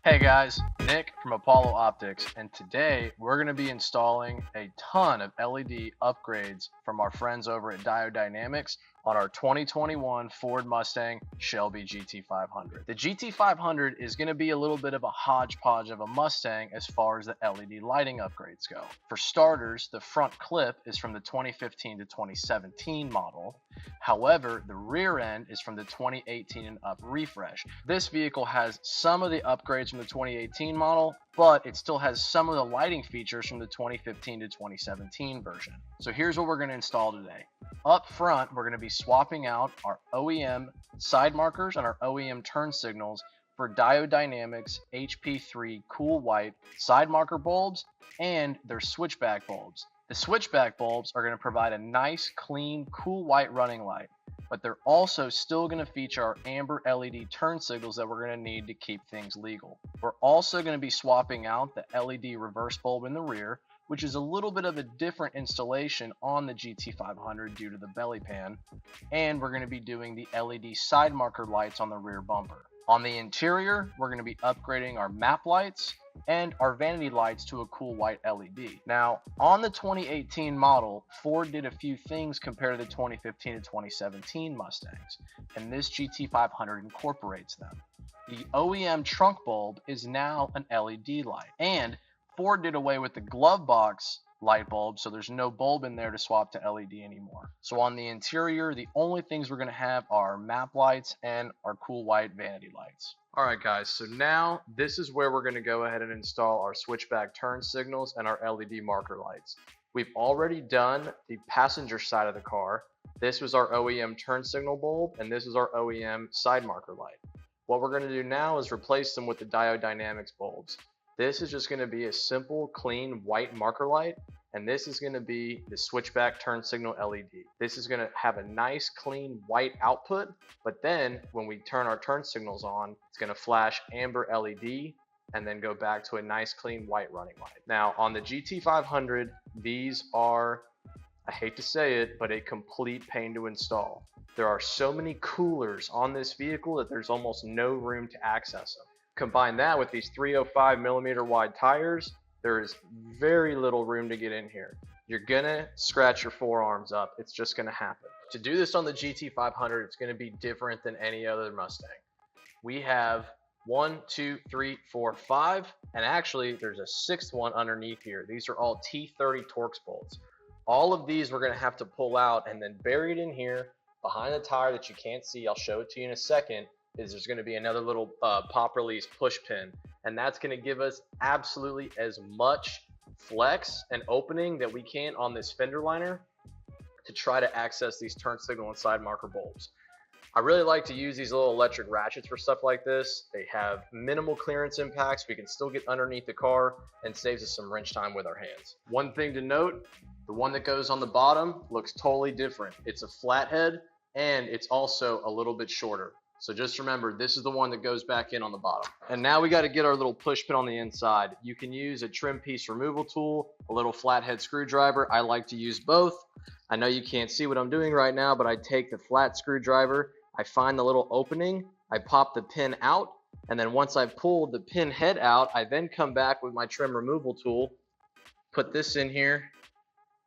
Hey guys, Nick from Apollo Optics, and today we're going to be installing a ton of LED upgrades from our friends over at Diode on our 2021 Ford Mustang Shelby GT500. The GT500 is going to be a little bit of a hodgepodge of a Mustang as far as the LED lighting upgrades go. For starters, the front clip is from the 2015 to 2017 model. However, the rear end is from the 2018 and up refresh. This vehicle has some of the upgrades from the 2018 model, but it still has some of the lighting features from the 2015 to 2017 version. So here's what we're going to install today. Up front, we're going to be swapping out our OEM side markers and our OEM turn signals for Diode HP3 cool white side marker bulbs and their switchback bulbs. The switchback bulbs are going to provide a nice, clean, cool white running light, but they're also still going to feature our amber LED turn signals that we're going to need to keep things legal. We're also going to be swapping out the LED reverse bulb in the rear, which is a little bit of a different installation on the GT500 due to the belly pan, and we're going to be doing the LED side marker lights on the rear bumper. On the interior, we're going to be upgrading our map lights and our vanity lights to a cool white LED. Now, on the 2018 model, Ford did a few things compared to the 2015 to 2017 Mustangs, and this GT500 incorporates them. The OEM trunk bulb is now an LED light, and Ford did away with the glove box light bulb, so there's no bulb in there to swap to LED anymore. So on the interior, the only things we're going to have are map lights and our cool white vanity lights. Alright guys, so now this is where we're going to go ahead and install our switchback turn signals and our LED marker lights. We've already done the passenger side of the car. This was our OEM turn signal bulb, and this is our OEM side marker light. What we're going to do now is replace them with the Diode bulbs. This is just going to be a simple, clean, white marker light, and this is going to be the switchback turn signal LED. This is going to have a nice, clean, white output, but then when we turn our turn signals on, it's going to flash amber LED and then go back to a nice, clean, white running light. Now, on the GT500, these are, I hate to say it, but a complete pain to install. There are so many coolers on this vehicle that there's almost no room to access them. Combine that with these 305mm wide tires, there is very little room to get in here. You're gonna scratch your forearms up. It's just gonna happen. To do this on the GT500, it's gonna be different than any other Mustang. We have 1, 2, 3, 4, 5, and actually there's a sixth one underneath here. These are all T30 Torx bolts. All of these we're gonna have to pull out, and then buried in here behind the tire that you can't see, I'll show it to you in a second, is there's going to be another little pop release push pin, and that's going to give us absolutely as much flex and opening that we can on this fender liner to try to access these turn signal and side marker bulbs. I really like to use these little electric ratchets for stuff like this. They have minimal clearance impacts. We can still get underneath the car and saves us some wrench time with our hands. One thing to note, the one that goes on the bottom looks totally different. It's a flathead, and it's also a little bit shorter. So just remember, this is the one that goes back in on the bottom. And now we got to get our little push pin on the inside. You can use a trim piece removal tool, a little flathead screwdriver. I like to use both. I know you can't see what I'm doing right now, but I take the flat screwdriver, I find the little opening, I pop the pin out, and then once I've pulled the pin head out, I then come back with my trim removal tool, put this in here,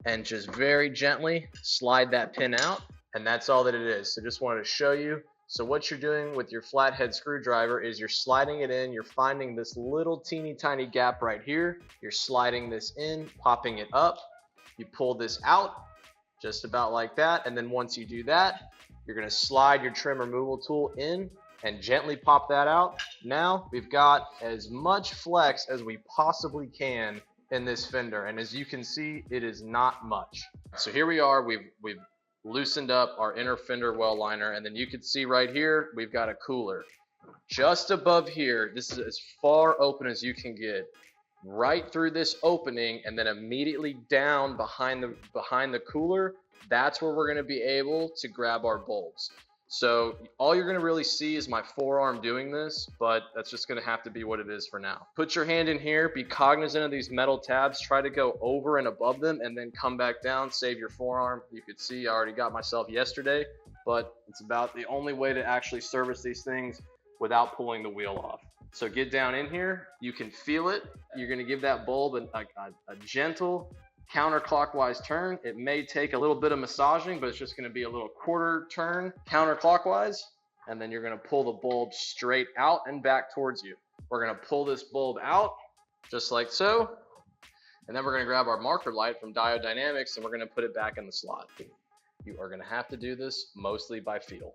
and just very gently slide that pin out, and that's all that it is. So just wanted to show you. So what you're doing with your flathead screwdriver is you're sliding it in, you're finding this little teeny tiny gap right here, you're sliding this in, popping it up, you pull this out, just about like that, and then once you do that, you're going to slide your trim removal tool in and gently pop that out. Now we've got as much flex as we possibly can in this fender, and as you can see, it is not much. So here we are, we've loosened up our inner fender well liner, and then you can see right here we've got a cooler just above here. This is as far open as you can get, right through this opening, and then immediately down behind the cooler. That's where we're going to be able to grab our bulbs. So all you're going to really see is my forearm doing this, but that's just going to have to be what it is for now. Put your hand in here, be cognizant of these metal tabs, try to go over and above them and then come back down, save your forearm. You could see I already got myself yesterday, but it's about the only way to actually service these things without pulling the wheel off. So get down in here, you can feel it. You're going to give that bulb a gentle counterclockwise turn. It may take a little bit of massaging, but it's just going to be a little quarter turn counterclockwise, and then you're going to pull the bulb straight out and back towards you. We're going to pull this bulb out just like so, and then we're going to grab our marker light from Diode Dynamics and we're going to put it back in the slot. You are going to have to do this mostly by feel.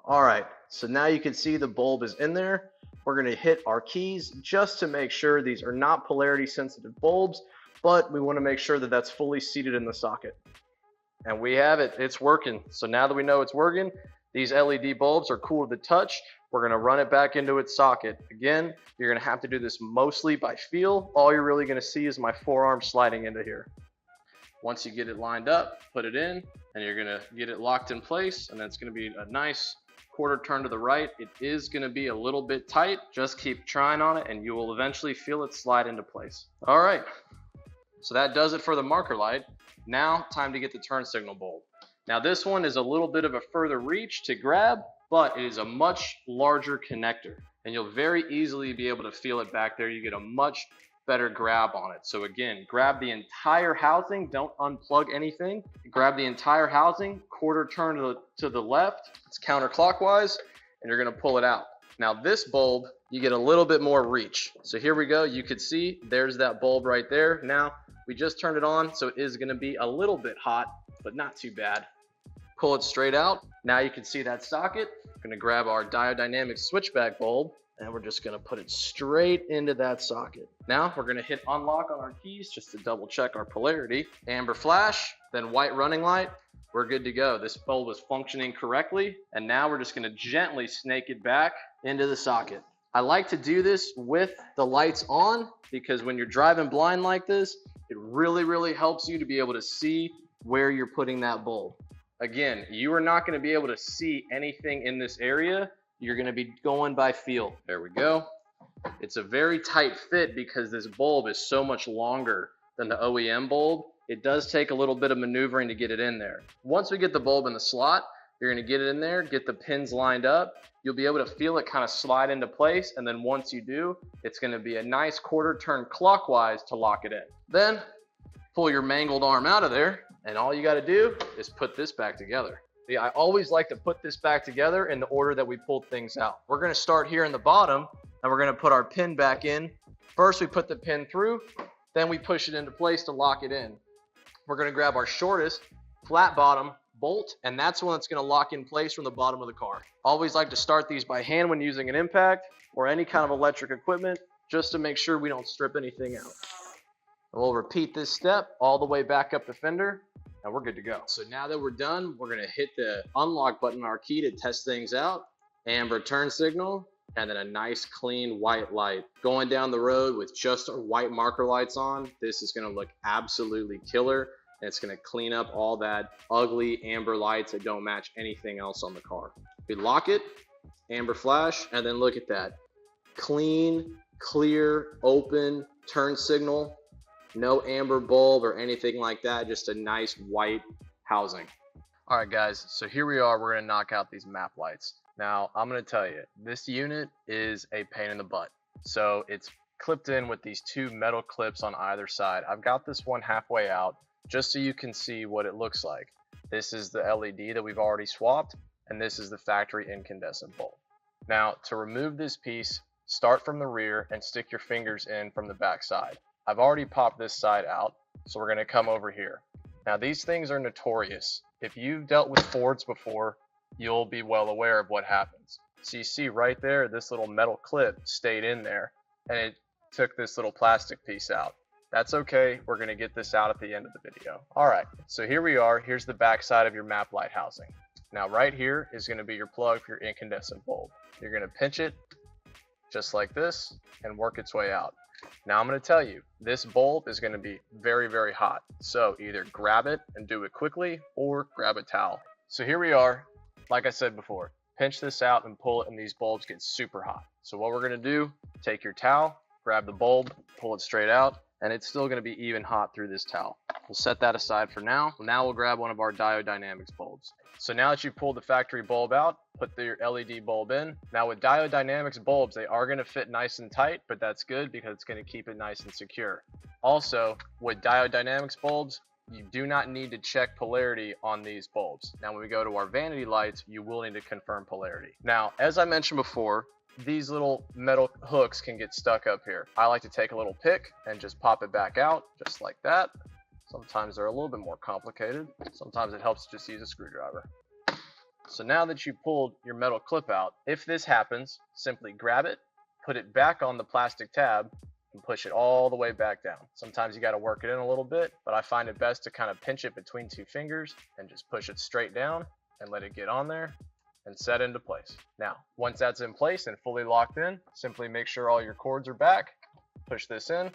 All right, so now you can see the bulb is in there. We're going to hit our keys just to make sure these are not polarity sensitive bulbs, but we want to make sure that that's fully seated in the socket. And we have it, it's working. So now that we know it's working, these LED bulbs are cool to the touch. We're going to run it back into its socket. Again, you're going to have to do this mostly by feel. All you're really going to see is my forearm sliding into here. Once you get it lined up, put it in, and you're going to get it locked in place, and then it's going to be a nice quarter turn to the right. It is going to be a little bit tight. Just keep trying on it and you will eventually feel it slide into place. All right, so that does it for the marker light. Now time to get the turn signal bulb. Now this one is a little bit of a further reach to grab, but it is a much larger connector and you'll very easily be able to feel it back there. You get a much better grab on it. So again, grab the entire housing, don't unplug anything. Grab the entire housing, quarter turn to the left, it's counterclockwise, and you're gonna pull it out. Now this bulb, you get a little bit more reach. So here we go, you could see there's that bulb right there. Now we just turned it on, so it is gonna be a little bit hot, but not too bad. Pull it straight out. Now you can see that socket. We're gonna grab our Diode Dynamics switchback bulb, and we're just gonna put it straight into that socket. Now we're gonna hit unlock on our keys just to double check our polarity. Amber flash, then white running light. We're good to go. This bulb is functioning correctly, and now we're just gonna gently snake it back into the socket. I like to do this with the lights on because when you're driving blind like this, it really helps you to be able to see where you're putting that bulb. Again, you are not gonna be able to see anything in this area. You're going to be going by feel. There we go. It's a very tight fit because this bulb is so much longer than the OEM bulb. It does take a little bit of maneuvering to get it in there. Once we get the bulb in the slot, you're going to get it in there, get the pins lined up. You'll be able to feel it kind of slide into place, and then once you do, it's going to be a nice quarter turn clockwise to lock it in. Then pull your mangled arm out of there, and all you got to do is put this back together. I always like to put this back together in the order that we pulled things out. We're going to start here in the bottom and we're going to put our pin back in. First we put the pin through, then we push it into place to lock it in. We're going to grab our shortest flat bottom bolt, and that's one that's going to lock in place from the bottom of the car. Always like to start these by hand when using an impact or any kind of electric equipment just to make sure we don't strip anything out. And we'll repeat this step all the way back up the fender. And we're good to go. So now that we're done, we're gonna hit the unlock button on our key to test things out. Amber turn signal, and then a nice clean white light. Going down the road with just our white marker lights on, this is gonna look absolutely killer. And it's gonna clean up all that ugly amber lights that don't match anything else on the car. We lock it, amber flash, and then look at that. Clean, clear, open turn signal. No amber bulb or anything like that, just a nice white housing. All right guys, so here we are, we're gonna knock out these map lights. Now I'm gonna tell you, this unit is a pain in the butt. So it's clipped in with these two metal clips on either side. I've got this one halfway out just so you can see what it looks like. This is the LED that we've already swapped, and this is the factory incandescent bulb. Now to remove this piece, start from the rear and stick your fingers in from the back side. I've already popped this side out, so we're going to come over here. Now these things are notorious. If you've dealt with Fords before, you'll be well aware of what happens. So you see right there, this little metal clip stayed in there, and it took this little plastic piece out. That's okay, we're going to get this out at the end of the video. Alright, so here we are, here's the back side of your map light housing. Now right here is going to be your plug for your incandescent bulb. You're going to pinch it, just like this, and work its way out. Now I'm going to tell you, this bulb is going to be very hot. So either grab it and do it quickly or grab a towel. So here we are, like I said before, pinch this out and pull it, and these bulbs get super hot. So what we're going to do, take your towel, grab the bulb, pull it straight out, and it's still going to be even hot through this towel. We'll set that aside for now. Now we'll grab one of our Diode Dynamics bulbs. So now that you pulled the factory bulb out, put your LED bulb in. Now with Diode Dynamics bulbs, they are going to fit nice and tight, but that's good because it's going to keep it nice and secure. Also, with Diode Dynamics bulbs, you do not need to check polarity on these bulbs. Now when we go to our vanity lights, you will need to confirm polarity. Now, as I mentioned before, these little metal hooks can get stuck up here. I like to take a little pick and just pop it back out, just like that. Sometimes they're a little bit more complicated. Sometimes it helps to just use a screwdriver. So now that you pulled your metal clip out, if this happens, simply grab it, put it back on the plastic tab, and push it all the way back down. Sometimes you got to work it in a little bit, but I find it best to kind of pinch it between two fingers and just push it straight down and let it get on there and set into place. Now, once that's in place and fully locked in, simply make sure all your cords are back, push this in,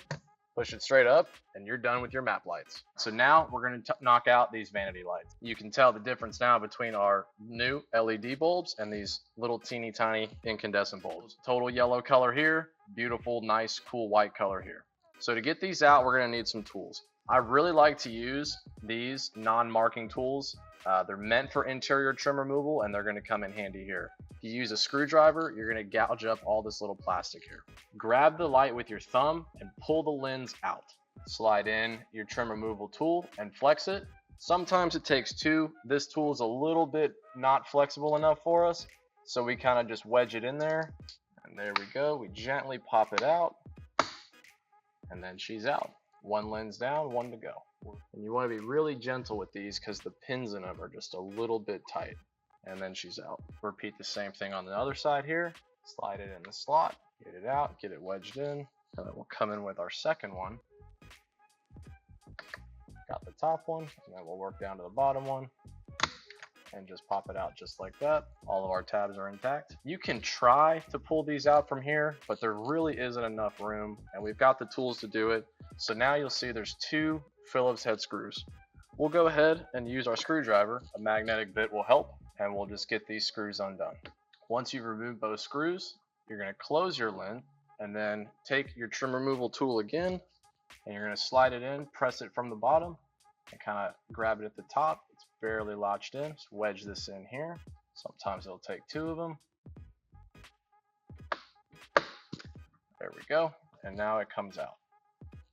push it straight up, and you're done with your map lights. So now we're going to knock out these vanity lights. You can tell the difference now between our new LED bulbs and these little teeny tiny incandescent bulbs. Total yellow color here, beautiful, nice, cool white color here. So to get these out, we're going to need some tools. I really like to use these non-marking tools. They're meant for interior trim removal, and they're going to come in handy here. If you use a screwdriver, you're going to gouge up all this little plastic here. Grab the light with your thumb and pull the lens out. Slide in your trim removal tool and flex it. Sometimes it takes two. This tool is a little bit not flexible enough for us, so we kind of just wedge it in there. And there we go. We gently pop it out, and then she's out. One lens down, one to go. And you want to be really gentle with these because the pins in them are just a little bit tight. And then she's out. Repeat the same thing on the other side here. Slide it in the slot, get it out, get it wedged in, and then we'll come in with our second one. Got the top one, and then we'll work down to the bottom one and just pop it out just like that. All of our tabs are intact. You can try to pull these out from here, but there really isn't enough room, and we've got the tools to do it. So now you'll see there's two Phillips head screws. We'll go ahead and use our screwdriver. A magnetic bit will help, and we'll just get these screws undone. Once you've removed both screws, you're going to close your lens and then take your trim removal tool again, and you're going to slide it in, press it from the bottom, and kind of grab it at the top. It's barely latched in. Just wedge this in here. Sometimes it'll take two of them. There we go. And now it comes out.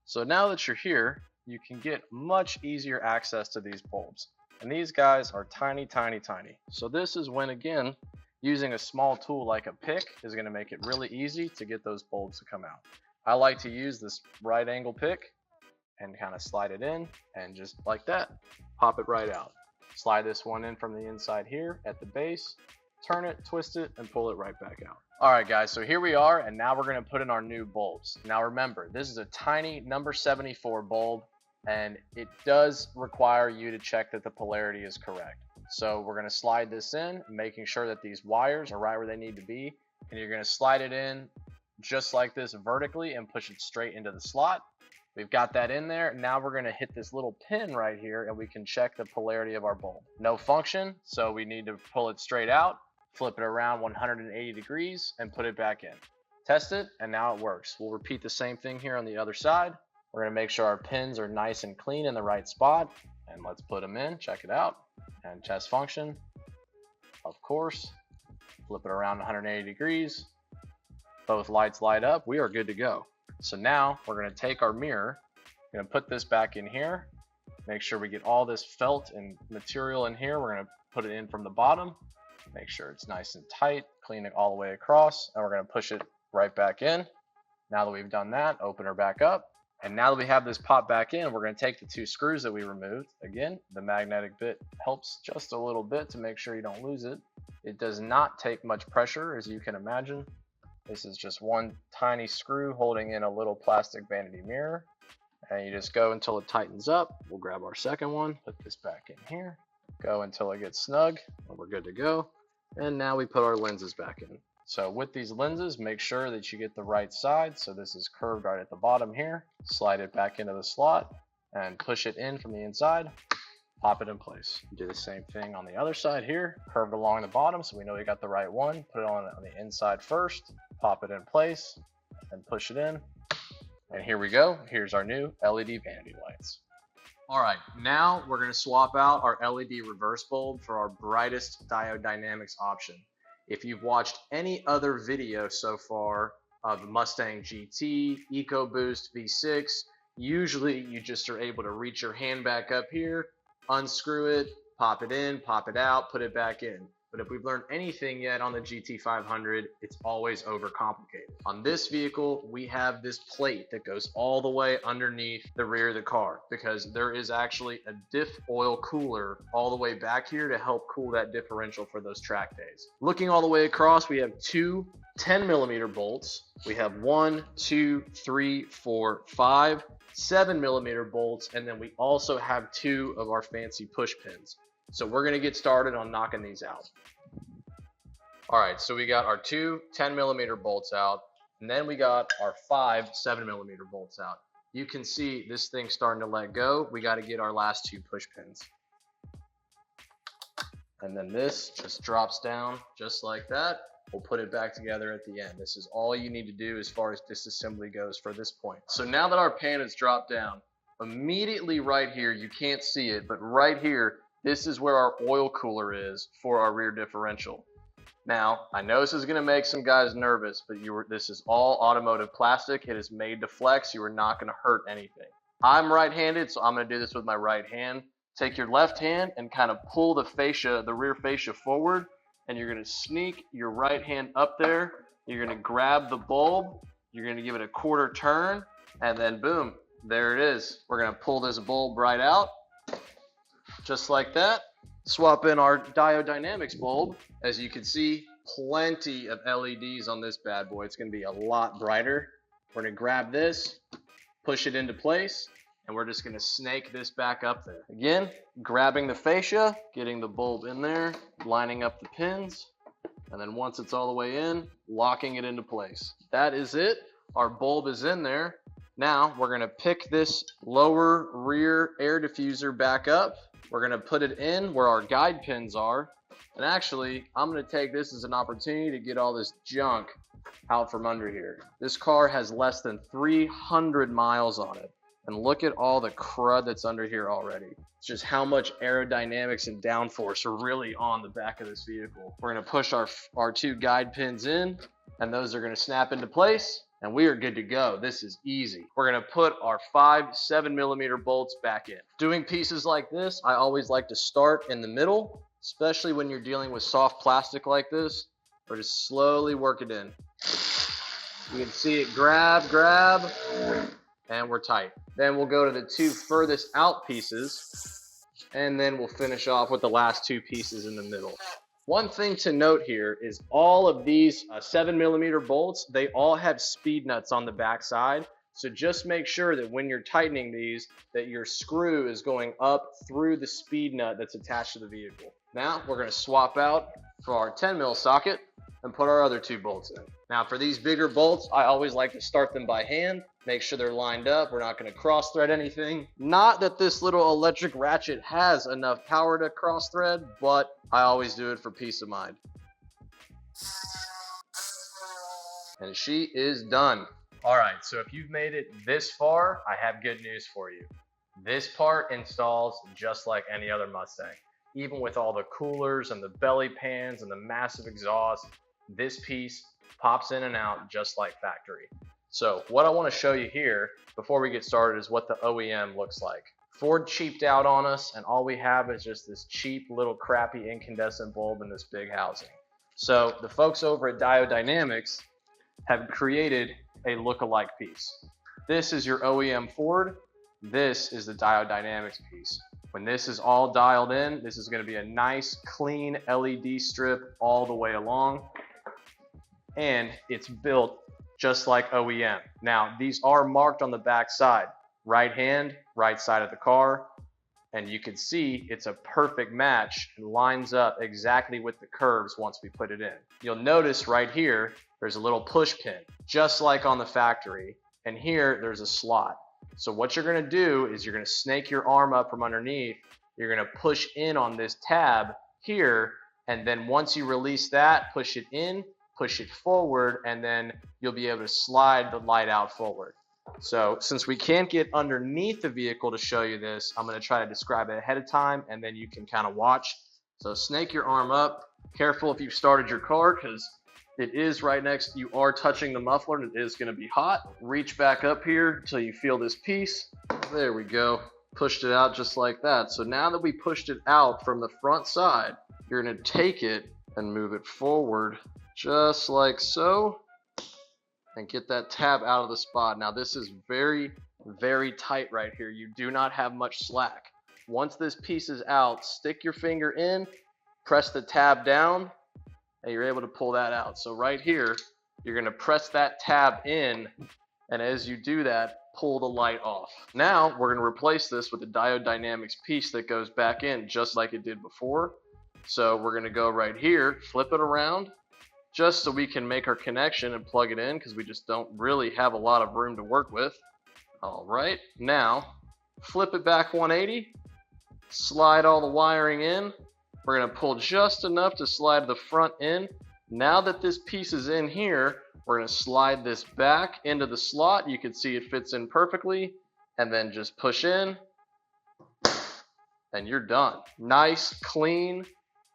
So now that you're here, you can get much easier access to these bulbs. And these guys are tiny, tiny, tiny. So this is when, again, using a small tool like a pick is going to make it really easy to get those bulbs to come out. I like to use this right angle pick and kind of slide it in, and just like that, pop it right out. Slide this one in from the inside here at the base, turn it, twist it, and pull it right back out. Alright guys, so here we are, and now we're going to put in our new bulbs. Now remember, this is a tiny number 74 bulb, and it does require you to check that the polarity is correct. So we're going to slide this in, making sure that these wires are right where they need to be, and you're going to slide it in just like this vertically and push it straight into the slot. We've got that in there. Now we're going to hit this little pin right here, and we can check the polarity of our bulb. No function, so we need to pull it straight out, flip it around 180 degrees, and put it back in. Test it, and now it works. We'll repeat the same thing here on the other side. We're going to make sure our pins are nice and clean in the right spot, and let's put them in, check it out, and test function. Of course, flip it around 180 degrees. Both lights light up. We are good to go. So now we're going to take our mirror, we're going to put this back in here, make sure we get all this felt and material in here. We're going to put it in from the bottom, make sure it's nice and tight, clean it all the way across, and we're going to push it right back in. Now that we've done that, open her back up, and now that we have this pop back in, we're going to take the two screws that we removed. Again, the magnetic bit helps just a little bit to make sure you don't lose it. It does not take much pressure, as you can imagine. This is just one tiny screw holding in a little plastic vanity mirror, and you just go until it tightens up. We'll grab our second one, put this back in here, go until it gets snug, and we're good to go. And now we put our lenses back in. So with these lenses, make sure that you get the right side. So this is curved right at the bottom here. Slide it back into the slot and push it in from the inside. pop it in place. Do the same thing on the other side here, curve it along the bottom so we know we got the right one. Put it on the inside first, pop it in place, and push it in. And here we go. Here's our new LED vanity lights. All right, now we're gonna swap out our LED reverse bulb for our brightest diode dynamics option. If you've watched any other video so far of the Mustang GT, EcoBoost V6, usually you just are able to reach your hand back up here, unscrew it, pop it in, pop it out, put it back in. But if we've learned anything yet on the GT500, it's always overcomplicated. On this vehicle, we have this plate that goes all the way underneath the rear of the car because there is actually a diff oil cooler all the way back here to help cool that differential for those track days. Looking all the way across, we have two 10mm bolts. We have 1, 2, 3, 4, 5, 7mm bolts, and then we also have 2 of our fancy push pins. So we're gonna get started on knocking these out. All right, so we got our 2 10mm bolts out, and then we got our 5 7mm bolts out. You can see this thing's starting to let go. We gotta get our last 2 push pins. And then this just drops down just like that. We'll put it back together at the end. This is all you need to do as far as disassembly goes for this point. So now that our pan has dropped down, immediately right here, you can't see it, but right here, this is where our oil cooler is for our rear differential. Now, I know this is gonna make some guys nervous, but this is all automotive plastic. It is made to flex. You are not gonna hurt anything. I'm right-handed, so I'm gonna do this with my right hand. Take your left hand and kind of pull the fascia, the rear fascia forward, and you're gonna sneak your right hand up there. You're gonna grab the bulb, you're gonna give it a quarter turn, and then boom, there it is. We're gonna pull this bulb right out, just like that. Swap in our Diode Dynamics bulb. As you can see, plenty of LEDs on this bad boy. It's gonna be a lot brighter. We're gonna grab this, push it into place, and we're just gonna snake this back up there. Again, grabbing the fascia, getting the bulb in there, lining up the pins, and then once it's all the way in, locking it into place. That is it. Our bulb is in there. Now we're gonna pick this lower rear air diffuser back up. We're gonna put it in where our guide pins are. And actually, I'm gonna take this as an opportunity to get all this junk out from under here. This car has less than 300 miles on it. And look at all the crud that's under here already. It's just how much aerodynamics and downforce are really on the back of this vehicle. We're gonna push our 2 guide pins in, and those are gonna snap into place, and we are good to go. This is easy. We're gonna put our 5 7mm bolts back in. Doing pieces like this, I always like to start in the middle, especially when you're dealing with soft plastic like this, or just slowly work it in. You can see it grab, and we're tight. Then we'll go to the 2 furthest out pieces, and then we'll finish off with the last 2 pieces in the middle. One thing to note here is all of these 7mm bolts, they all have speed nuts on the back side. So just make sure that when you're tightening these, that your screw is going up through the speed nut that's attached to the vehicle. Now we're gonna swap out for our 10mm socket and put our other 2 bolts in. Now for these bigger bolts, I always like to start them by hand, make sure they're lined up. We're not gonna cross thread anything. Not that this little electric ratchet has enough power to cross thread, but I always do it for peace of mind. And she is done. All right, so if you've made it this far, I have good news for you. This part installs just like any other Mustang. Even with all the coolers and the belly pans and the massive exhaust, this piece pops in and out just like factory. So what I want to show you here before we get started is what the OEM looks like. Ford cheaped out on us, and all we have is just this cheap little crappy incandescent bulb in this big housing. So the folks over at Diode Dynamics have created a look-alike piece. This is your OEM Ford. This is the Diode Dynamics piece. When this is all dialed in, this is going to be a nice, clean LED strip all the way along. And it's built just like OEM. Now, these are marked on the back side. Right hand, right side of the car. And you can see it's a perfect match and lines up exactly with the curves once we put it in. You'll notice right here, there's a little push pin, just like on the factory. And here, there's a slot. So what you're gonna do is you're gonna snake your arm up from underneath. you're going to push in on this tab here, and then once you release that, push it in, push it forward, and then you'll be able to slide the light out forward. So since we can't get underneath the vehicle to show you this, I'm going to try to describe it ahead of time, and then you can kind of watch. So snake your arm up. Careful if you've started your car, because it is right next, you are touching the muffler and it is going to be hot. Reach back up here until you feel this piece. There we go. Pushed it out just like that. So now that we pushed it out from the front side, you're going to take it and move it forward just like so, and get that tab out of the spot. Now this is very, very tight right here. You do not have much slack. Once this piece is out, stick your finger in, press the tab down, and you're able to pull that out. So right here, you're going to press that tab in, and as you do that, pull the light off. Now we're going to replace this with the Diode Dynamics piece that goes back in just like it did before. So we're going to go right here, flip it around, just so we can make our connection and plug it in, because we just don't really have a lot of room to work with. All right, now flip it back 180, slide all the wiring in. We're going to pull just enough to slide the front in. Now that this piece is in here, we're going to slide this back into the slot. You can see it fits in perfectly, and then just push in, and you're done. Nice, clean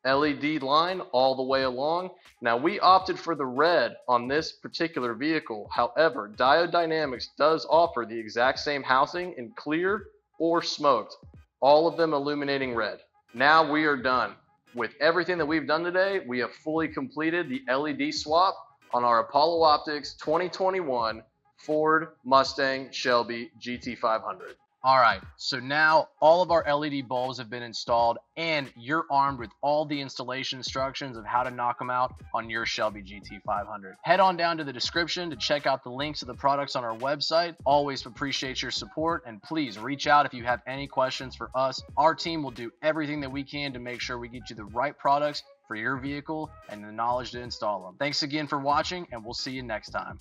LED line all the way along. Now we opted for the red on this particular vehicle. However, Diode Dynamics does offer the exact same housing in clear or smoked, all of them illuminating red. Now we are done. With everything that we've done today, we have fully completed the LED swap on our Apollo Optics 2021 Ford Mustang Shelby GT500. All right, so now all of our LED bulbs have been installed, and you're armed with all the installation instructions of how to knock them out on your Shelby GT500. Head on down to the description to check out the links to the products on our website. Always appreciate your support, and please reach out if you have any questions for us. Our team will do everything that we can to make sure we get you the right products for your vehicle and the knowledge to install them. Thanks again for watching, and we'll see you next time.